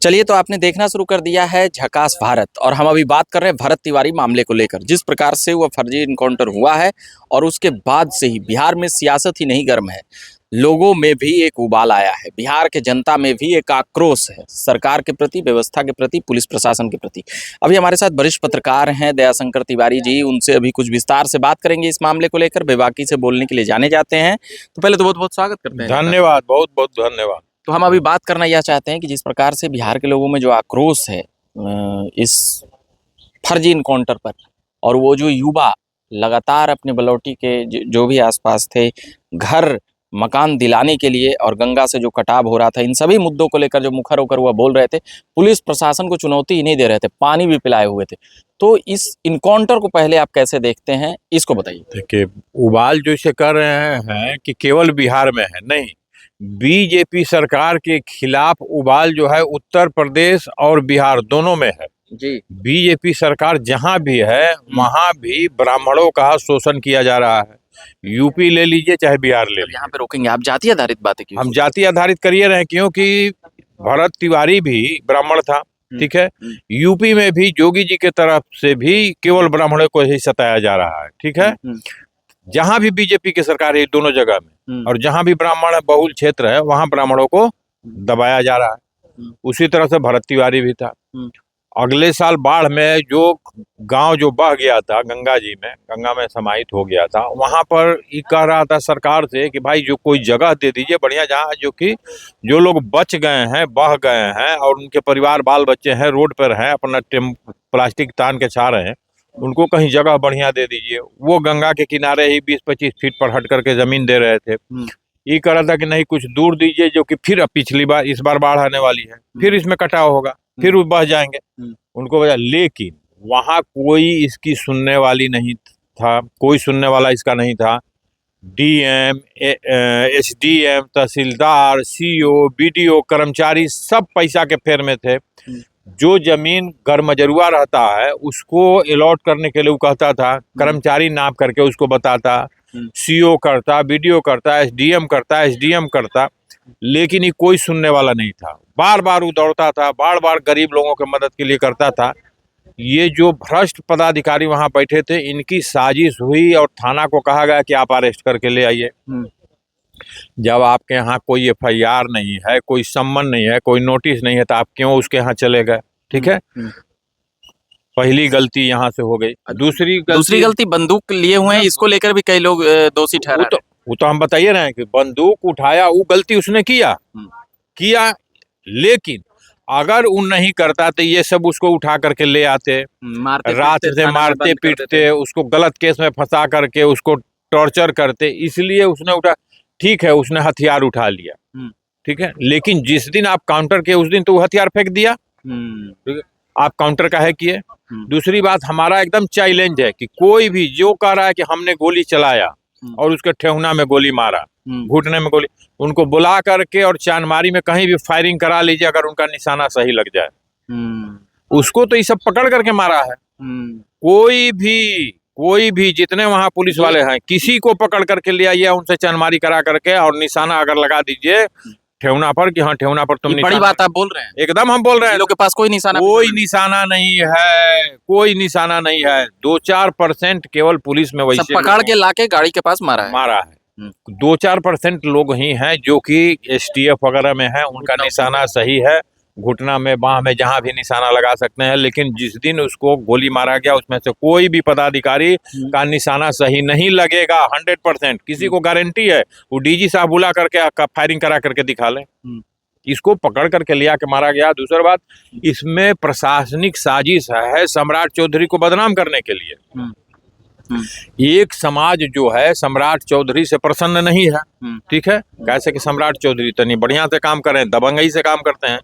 चलिए, तो आपने देखना शुरू कर दिया है झकास भारत और हम अभी बात कर रहे हैं भरत तिवारी मामले को लेकर। जिस प्रकार से वह फर्जी इनकाउंटर हुआ है और उसके बाद से ही बिहार में सियासत ही नहीं गर्म है, लोगों में भी एक उबाल आया है। बिहार के जनता में भी एक आक्रोश है सरकार के प्रति, व्यवस्था के प्रति, पुलिस प्रशासन के प्रति। अभी हमारे साथ वरिष्ठ पत्रकार हैं दयाशंकर तिवारी जी, उनसे अभी कुछ विस्तार से बात करेंगे इस मामले को लेकर। बेबाकी से बोलने के लिए जाने जाते हैं, तो पहले तो बहुत बहुत स्वागत करते हैं। धन्यवाद, बहुत बहुत धन्यवाद। तो हम अभी बात करना यह चाहते हैं कि जिस प्रकार से बिहार के लोगों में जो आक्रोश है इस फर्जी इनकाउंटर पर, और वो जो युवा लगातार अपने बलौटी के जो भी आसपास थे घर मकान दिलाने के लिए और गंगा से जो कटाव हो रहा था, इन सभी मुद्दों को लेकर जो मुखर होकर वह बोल रहे थे, पुलिस प्रशासन को चुनौती ही नहीं दे रहे थे, पानी भी पिलाए हुए थे। तो इस इनकाउंटर को पहले आप कैसे देखते हैं, इसको बताइए। देखिए, उबाल जो इसे कर रहे हैं कि केवल बिहार में है, नहीं, बीजेपी सरकार के खिलाफ उबाल जो है उत्तर प्रदेश और बिहार दोनों में है जी। बीजेपी सरकार जहां भी है वहां भी ब्राह्मणों का शोषण किया जा रहा है। यूपी ले लीजिए चाहे बिहार ले लीजिए। यहाँ पे रोकेंगे, आप जाति आधारित बातें क्यों? हम जाति आधारित करिए रहे, क्योंकि भरत तिवारी भी ब्राह्मण था, ठीक है। यूपी में भी जोगी जी के तरफ से भी केवल ब्राह्मणों को ही सताया जा रहा है, ठीक है। जहां भी बीजेपी की सरकार है दोनों जगह में, और जहां भी ब्राह्मण बहुल क्षेत्र है वहां ब्राह्मणों को दबाया जा रहा है। उसी तरह से भरत तिवारी भी था। अगले साल बाढ़ में जो गांव जो बह गया था गंगा जी में, गंगा में समाहित हो गया था, वहां पर ये कह रहा था सरकार से कि भाई जो कोई जगह दे दीजिए बढ़िया, जहाँ जो कि जो लोग बच गए हैं, बह गए हैं और उनके परिवार बाल बच्चे हैं, रोड पर हैं, अपना प्लास्टिक तान के छा रहे हैं, उनको कहीं जगह बढ़िया दे दीजिए। वो गंगा के किनारे ही 20-25 फीट पर हट करके जमीन दे रहे थे। ये कह रहा था कि नहीं कुछ दूर दीजिए, जो कि फिर अब पिछली बार इस बार बाढ़ आने वाली है, फिर इसमें कटाव होगा, फिर वो बह जाएंगे, उनको वजह। लेकिन वहां कोई इसकी सुनने वाली नहीं था, कोई सुनने वाला इसका नहीं था। डीएम, एसडीएम, तहसीलदार, सीओ, बीडीओ, कर्मचारी सब पैसा के फेर में थे। जो जमीन गरमजरुआ रहता है उसको अलॉट करने के लिए वो कहता था, कर्मचारी नाप करके उसको बताता, सीओ करता, बीडीओ करता, एसडीएम करता, एसडीएम करता, लेकिन ये कोई सुनने वाला नहीं था। बार बार वो दौड़ता था, बार बार गरीब लोगों की मदद के लिए करता था। ये जो भ्रष्ट पदाधिकारी वहां बैठे थे, इनकी साजिश हुई और थाना को कहा गया कि आप अरेस्ट करके ले आइए। जब आपके यहाँ कोई एफआईआर नहीं है, कोई सम्मन नहीं है, कोई नोटिस नहीं है, तो आप क्यों उसके यहाँ चले गए, ठीक है। पहली गलती यहाँ से हो गई। दूसरी गलती बंदूक लिए हुए हैं, इसको लेकर भी कई लोग दोषी ठहरा। वो तो हम बताइए रहे हैं कि बंदूक उठाया, वो गलती उसने किया, लेकिन अगर वो नहीं करता तो ये सब उसको उठा करके ले आते, रात से मारते पीटते, उसको गलत केस में फंसा करके उसको टॉर्चर करते। इसलिए उसने उठा, ठीक है, उसने हथियार उठा लिया, ठीक है, लेकिन जिस दिन आप काउंटर किए उस दिन तो वो हथियार फेंक दिया। आप काउंटर काहे किए? दूसरी बात, हमारा एकदम चैलेंज है कि कोई भी जो कह रहा है कि हमने गोली चलाया और उसके ठेहुना में गोली मारा, घुटने में गोली, उनको बुला करके और चांदमारी में कहीं भी फायरिंग करा लीजिए, अगर उनका निशाना सही लग जाए। उसको तो ये सब पकड़ करके मारा है। कोई भी जितने वहां पुलिस वाले हैं, किसी को पकड़ करके ले आइए, उनसे चांदमारी करा करके और निशाना अगर लगा दीजिए ठेहुना पर कि हाँ ठेहुना पर तुम। बड़ी बात आप बोल रहे हैं। एकदम हम बोल रहे हैं, लोग के पास कोई निशाना नहीं है, कोई निशाना नहीं है। 2-4% केवल पुलिस में वैसे पकड़ के लाके गाड़ी के पास मारा है। 2-4% लोग ही हैं जो कि एसटीएफ वगैरह में है, उनका निशाना सही है, घुटना में, बाह में, जहां भी निशाना लगा सकते हैं। लेकिन जिस दिन उसको गोली मारा गया उसमें से कोई भी पदाधिकारी का निशाना सही नहीं लगेगा। 100% किसी को गारंटी है, वो डीजी साहब बुला करके फायरिंग करा करके दिखा ले। इसको पकड़ करके लिया के मारा गया। दूसरी बात, इसमें प्रशासनिक साजिश है सम्राट चौधरी को बदनाम करने के लिए। एक समाज जो है सम्राट चौधरी से प्रसन्न नहीं है, ठीक है। कैसे कि सम्राट चौधरी तनी बढ़िया से काम कर रहे हैं, दबंगई से काम करते हैं।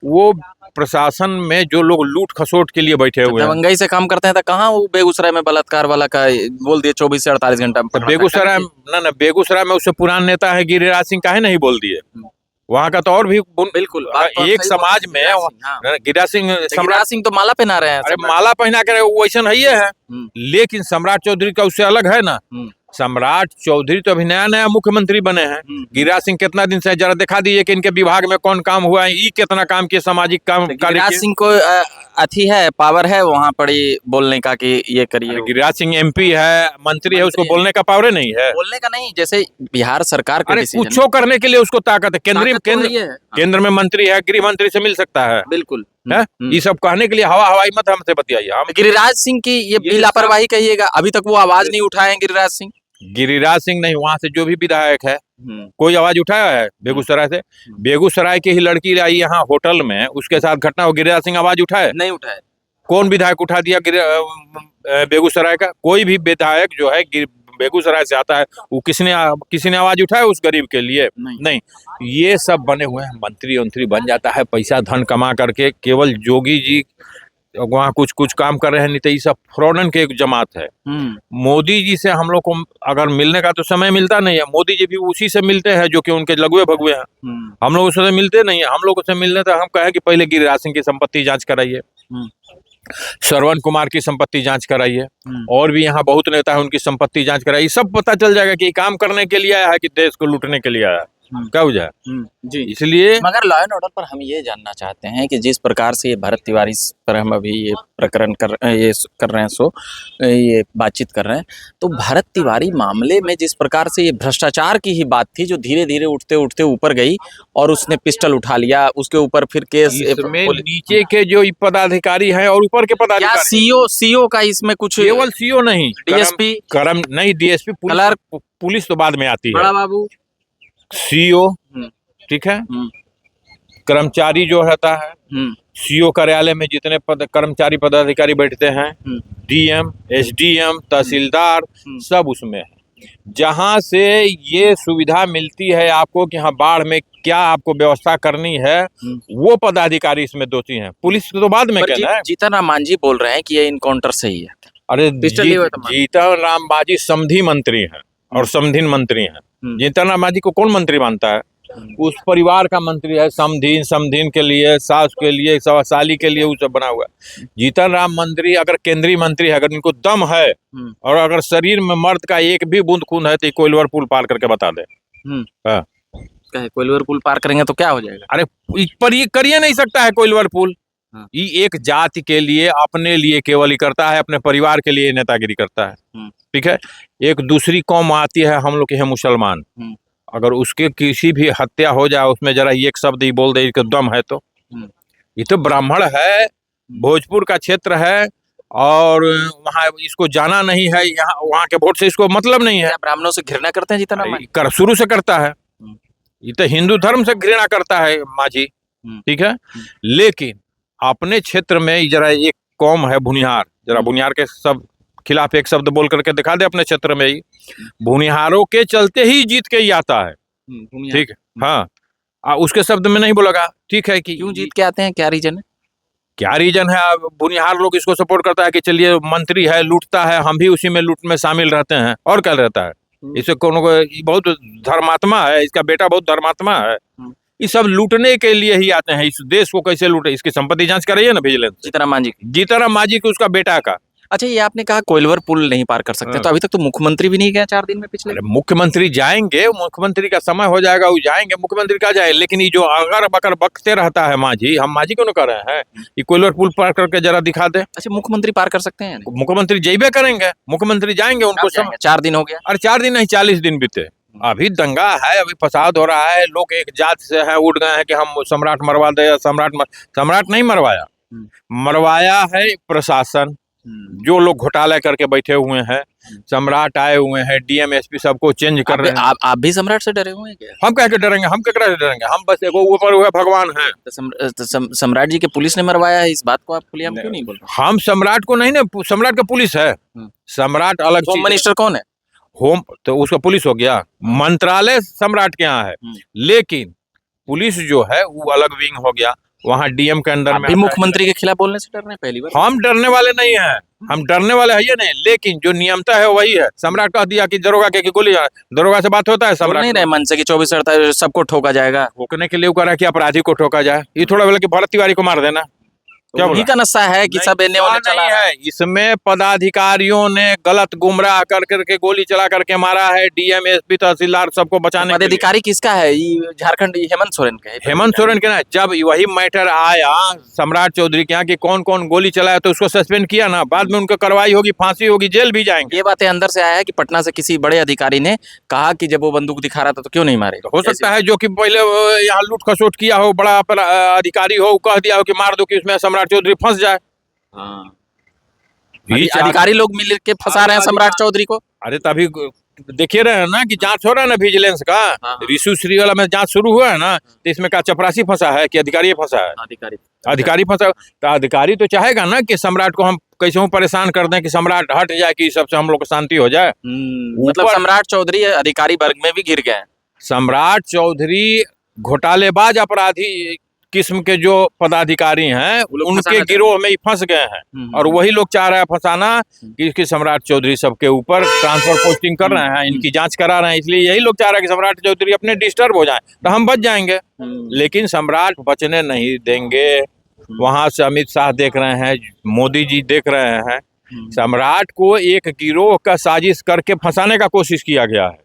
वो प्रशासन में जो लोग लूट खसोट के लिए बैठे हुए हैं, दबंगई से काम करते हैं, तो कहाँ वो बेगूसराय में बलात्कार वाला का बोल दिए 24 से 48 घंटा में? बेगूसराय ना बेगूसराय में उससे पुराना नेता है गिरिराज सिंह, काहे नहीं बोल दिए? वहाँ का तो और भी बिल्कुल एक समाज में गिरिराज सिंह, सम्राट सिंह तो माला पहना रहे हैं। अरे माला पहना कर वैसा है, लेकिन सम्राट चौधरी का उससे अलग है ना। सम्राट चौधरी तो अभी नया नया मुख्यमंत्री बने हैं। गिरिराज सिंह कितना दिन से है? जरा दिखा दीजिए कि इनके विभाग में कौन काम हुआ है, ये कितना काम किया, सामाजिक काम कार्य गिरिराज किए। सिंह को अथी है, पावर है वहां पर ये बोलने का कि ये करिए। अरे गिरिराज सिंह एमपी है, मंत्री है, उसको मंत्री है। बोलने का पावर नहीं है। बोलने का नहीं, जैसे बिहार सरकार का अरे डिसीजन कुछो करने के लिए उसको ताकत है। ताकत तो है ही है। हाँ, केंद्र में मंत्री है, गृह मंत्री से मिल सकता है। बिल्कुल। है? ये सब कहने के लिए हवाई मत हमसे बतियाइए। हम गिरिराज सिंह की ये भी सब- लापरवाही कहिएगा, अभी तक वो आवाज नहीं उठाए हैं गिरिराज सिंह। गिरिराज सिंह नहीं, वहां से जो भी विधायक है कोई आवाज उठाया है बेगूसराय से? बेगूसराय की ही लड़की आई यहाँ होटल में, उसके साथ घटना हो, गिरिराज सिंह आवाज उठाए? नहीं उठाए। कौन विधायक उठा दिया बेगूसराय का? कोई भी विधायक जो है बेगूसराय से आता है, वो किसी ने आवाज उठाया उस गरीब के लिए? नहीं। ये सब बने हुए हैं, मंत्री मंत्री बन जाता है पैसा धन कमा करके। केवल जोगी जी वहाँ कुछ कुछ काम कर रहे हैं, नहीं तो ये सब फ्रॉडन के एक जमात है। मोदी जी से हम लोग को अगर मिलने का तो समय मिलता नहीं है। मोदी जी भी उसी से मिलते हैं जो कि उनके लଗୁए भगुए हैं। हम लोग उससे मिलते नहीं है। हम लोग उससे मिलने तो हम कहें कि पहले गिरिराज सिंह की संपत्ति जांच कराइए, श्रवण कुमार की संपत्ति जांच कराइए, और भी यहाँ बहुत नेता है उनकी संपत्ति जांच कराइए। सब पता चल जाएगा कि काम करने के लिए आया है कि देश को लूटने के लिए आया है। क्या हो जाए जी। इसलिए मगर लॉ एंड ऑर्डर पर हम ये जानना चाहते हैं कि जिस प्रकार से ये भरत तिवारी पर हम अभी ये प्रकरण कर रहे हैं, ये बातचीत कर रहे हैं, तो भरत तिवारी मामले में जिस प्रकार से ये भ्रष्टाचार की ही बात थी जो धीरे धीरे उठते उठते ऊपर गई और उसने पिस्टल उठा लिया, उसके ऊपर फिर केस। इसमें नीचे के जो पदाधिकारी हैं और ऊपर के पदाधिकारी, सीओ का इसमें कुछ, केवल सीओ नहीं, डीएसपी नहीं, डीएसपी, पुलिस तो बाद में आती है, बड़ा बाबू, सीओ, ठीक है, कर्मचारी जो रहता है, सीओ कार्यालय में जितने कर्मचारी पदाधिकारी बैठते हैं, डीएम, एसडीएम, तहसीलदार, सब उसमें है। जहां से ये सुविधा मिलती है आपको कि हाँ बाढ़ में क्या आपको व्यवस्था करनी है, वो पदाधिकारी इसमें दोषी हैं। पुलिस तो बाद में कहना है। जीतन राम मांझी बोल रहे हैं कि ये इनकाउंटर सही है। अरे जीतन राम मांझी समधी मंत्री हैं और समधीन मंत्री हैं। जीतन राम मांझी को कौन मंत्री मानता है? उस परिवार का मंत्री है। समधीन के लिए, सास के लिए, साली के लिए वो सब बना हुआ है। जीतन राम मंत्री अगर केंद्रीय मंत्री है, अगर इनको दम है और अगर शरीर में मर्द का एक भी बूंद खून है तो कोइलवर पुल पार करके बता दे। कोइलवर पुल पार करेंगे तो क्या हो जाएगा? अरे पर ये करिए नहीं सकता है कोइलवर पुल। ये एक जाति के लिए, अपने लिए केवल ही करता है, अपने परिवार के लिए नेतागिरी करता है। ठीक है, एक दूसरी कौम आती है, हम लोग के हैं मुसलमान, अगर उसके किसी भी हत्या हो जाए उसमें जरा एक शब्द ही बोल दे कि दम है तो ये तो ब्राह्मण है, भोजपुर का क्षेत्र है और वहाँ इसको जाना नहीं है, यहाँ वहाँ के वोट से इसको मतलब नहीं है। ब्राह्मणों से घृणा करते हैं जीतन राम? शुरू से करता है। ये तो हिंदू धर्म से घृणा करता है मांझी, ठीक है, लेकिन अपने क्षेत्र में जरा एक कौम है भुनिहार, जरा भुनिहार के सब खिलाफ एक शब्द बोल करके दिखा दे अपने क्षेत्र में ही। भुनिहारों के चलते ही जीत के ही आता है, ठीक है, हाँ, उसके शब्द में नहीं बोलेगा, ठीक है, कि क्यों जीत के आते हैं, क्या रीजन है? क्या रीजन है? भुनिहार लोग इसको सपोर्ट करता है कि चलिए मंत्री है, लूटता है, हम भी उसी में लूट में शामिल रहते हैं, और क्या रहता है। इसे कोनो बहुत धर्मात्मा है, इसका बेटा बहुत धर्मात्मा है। ये सब लूटने के लिए ही आते हैं। इस देश को कैसे लूटे, इसकी संपत्ति जांच कराइए ना विजिलेंस। जीतन राम मांझी की, उसका बेटा का। अच्छा, ये आपने कहा कोइलवर पुल नहीं पार कर सकते, तो अभी तक तो मुख्यमंत्री भी नहीं गया 4 दिन में पिछले। मुख्यमंत्री जाएंगे, मुख्यमंत्री का समय हो जाएगा, वो जाएंगे, मुख्यमंत्री का जाए, लेकिन ये जो अगर बकर बकते रहता है मांझी, हम मांझी क्यों कर रहे हैं? ये कोइलवर पुल पार करके जरा दिखा दे। अच्छा, मुख्यमंत्री पार कर सकते हैं? मुख्यमंत्री जैबे करेंगे, मुख्यमंत्री जाएंगे, उनको 4 दिन हो गया। अरे 4 दिन नहीं, 40 दिन बीते। अभी दंगा है, अभी फसाद हो रहा है, लोग एक जात से हैं, उठ गए हैं कि हम सम्राट मरवा दे। सम्राट नहीं मरवाया, मरवाया है प्रशासन, जो लोग घोटाला करके बैठे हुए हैं। सम्राट आए हुए हैं, डीएम एसपी सबको चेंज कर रहे हैं। आप भी सम्राट से डरे हुए हैं क्या? हम कह के डरेंगे? हम केकरा से डरेंगे? हम बस एगो ऊपर हुए भगवान हैं। सम्राट जी के पुलिस ने मरवाया है, इस बात को आप खुलेआम क्यों नहीं बोल रहे? हम सम्राट को नहीं ना, सम्राट का पुलिस है। सम्राट अलग। होम मिनिस्टर कौन है? होम तो उसका पुलिस हो गया, मंत्रालय सम्राट के यहाँ है, लेकिन पुलिस जो है वो अलग विंग हो गया, वहाँ डीएम के अंदर में। मुख्यमंत्री के खिलाफ बोलने से डर रहे हैं? पहली बार हम डरने वाले नहीं हैं, हम डरने वाले है ये नहीं, लेकिन जो नियमता है वही है। सम्राट कह दिया कि दरोगा के गोली, दरोगा से बात होता है। सम्राट नहीं रहे मन से कि 24 सबको ठोका जाएगा, ठोकने के लिए कह रहा है कि अपराधी को ठोका जाए। ये थोड़ा बोला कि भरत तिवारी को मार देना, क्या उन्हीं बोला? का नशा है कि नहीं, सब एने ओने चला नहीं रहा है। है, इसमें पदाधिकारियों ने गलत गुमराह कर करके गोली चला करके मारा है, डीएम एसपी तहसीलदार सबको बचाने के लिए। पदाधिकारी किसका है? ये झारखंड हेमंत सोरेन का है। हेमंत सोरेन के ना, जब वही मैटर आया सम्राट चौधरी के यहाँ कि कौन कौन गोली चलाया तो उसको सस्पेंड किया ना, बाद में उनका कार्रवाई होगी, फांसी होगी, जेल भी जाएंगे। ये बातें अंदर से आया है कि पटना से किसी बड़े अधिकारी ने कहा कि जब वो बंदूक दिखा रहा था तो क्यों नहीं मारे? हो सकता है जो कि पहले यहाँ लूट खसोट किया हो, बड़ा अधिकारी हो, कह दिया हो कि मार दो कि उसमें सम्राट चौधरी फंस जाए। हाँ। बीच अधिकारी लोग मिल के फंसा रहे हैं सम्राट चौधरी को। अरे तभी देखिए रहे हैं ना कि जांच हो रहा है ना विजिलेंस का। हाँ। रिशु श्री वाला में जांच शुरू हुआ है ना, तो इसमें क्या चपरासी फंसा है कि अधिकारी फंसा है? अधिकारी फंसा। तो अधिकारी तो चाहेगा ना कि सम्राट को हम कैसे हूँ परेशान कर दें कि सम्राट हट जाए, कि सबसे हम लोग को शांति हो जाए। मतलब सम्राट चौधरी अधिकारी वर्ग में भी घिर गए हैं। सम्राट चौधरी घोटालेबाज अपराधी किस्म के जो पदाधिकारी हैं लोग उनके फंसाना गिरोह में ही फंस गए हैं, और वही लोग चाह रहे हैं फंसाना कि सम्राट चौधरी सबके ऊपर ट्रांसफर पोस्टिंग कर रहे हैं, इनकी जांच करा रहे हैं, इसलिए यही लोग चाह रहे हैं कि सम्राट चौधरी अपने डिस्टर्ब हो जाएं तो हम बच जाएंगे। लेकिन सम्राट बचने नहीं देंगे। वहां से अमित शाह देख रहे हैं, मोदी जी देख रहे हैं। सम्राट को एक गिरोह का साजिश करके फंसाने का कोशिश किया गया है,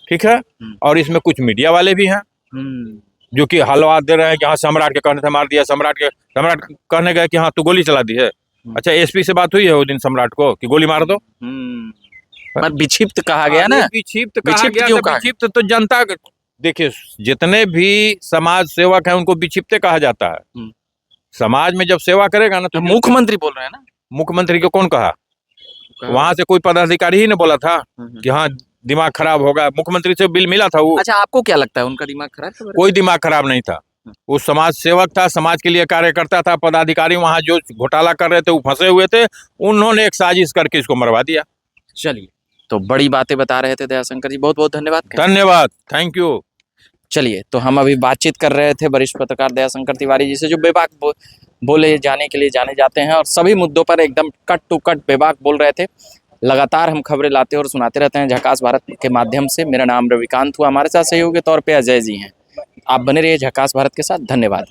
ठीक है। और इसमें कुछ मीडिया वाले भी हैं जो कि हलवा दे रहे हैं कि हाँ सम्राट के कहने से मार दिया, सम्राट कहने गए कि हाँ तू गोली चला दी है। अच्छा, एसपी से बात हुई है वो दिन सम्राट को कि गोली मार दो? पर विक्षिप्त कहा गया ना। विक्षिप्त कहा गया, तो विक्षिप्त तो जनता, देखिए जितने भी समाज सेवक हैं उनको विक्षिप्त कहा जाता है। समाज में जब सेवा करेगा ना तो मुख्यमंत्री बोल रहे हैं ना। मुख्यमंत्री को कौन कहा? वहां से कोई पदाधिकारी ही ने बोला था कि हाँ दिमाग खराब होगा, मुख्यमंत्री से बिल मिला था वो। अच्छा, आपको क्या लगता है उनका दिमाग खराब था? कोई दिमाग खराब नहीं था, वो समाज सेवक था, समाज के लिए कार्य करता था। पदाधिकारी वहां जो घोटाला कर रहे थे वो फंसे हुए थे, उन्होंने एक साजिश करके इसको मरवा दिया। चलिए, तो बड़ी बातें बता रहे थे दयाशंकर जी, बहुत बहुत धन्यवाद। धन्यवाद, थैंक यू। चलिए, तो हम अभी बातचीत कर रहे थे वरिष्ठ पत्रकार दयाशंकर तिवारी जी से, जो बेबाक बोले जाने के लिए जाने जाते हैं और सभी मुद्दों पर एकदम कट टू कट बेबाक बोल रहे थे। लगातार हम खबरें लाते और सुनाते रहते हैं झकास भारत के माध्यम से। मेरा नाम रविकांत हुआ, हमारे साथ सहयोग के तौर पे अजय जी हैं। आप बने रहिए झकास भारत के साथ। धन्यवाद।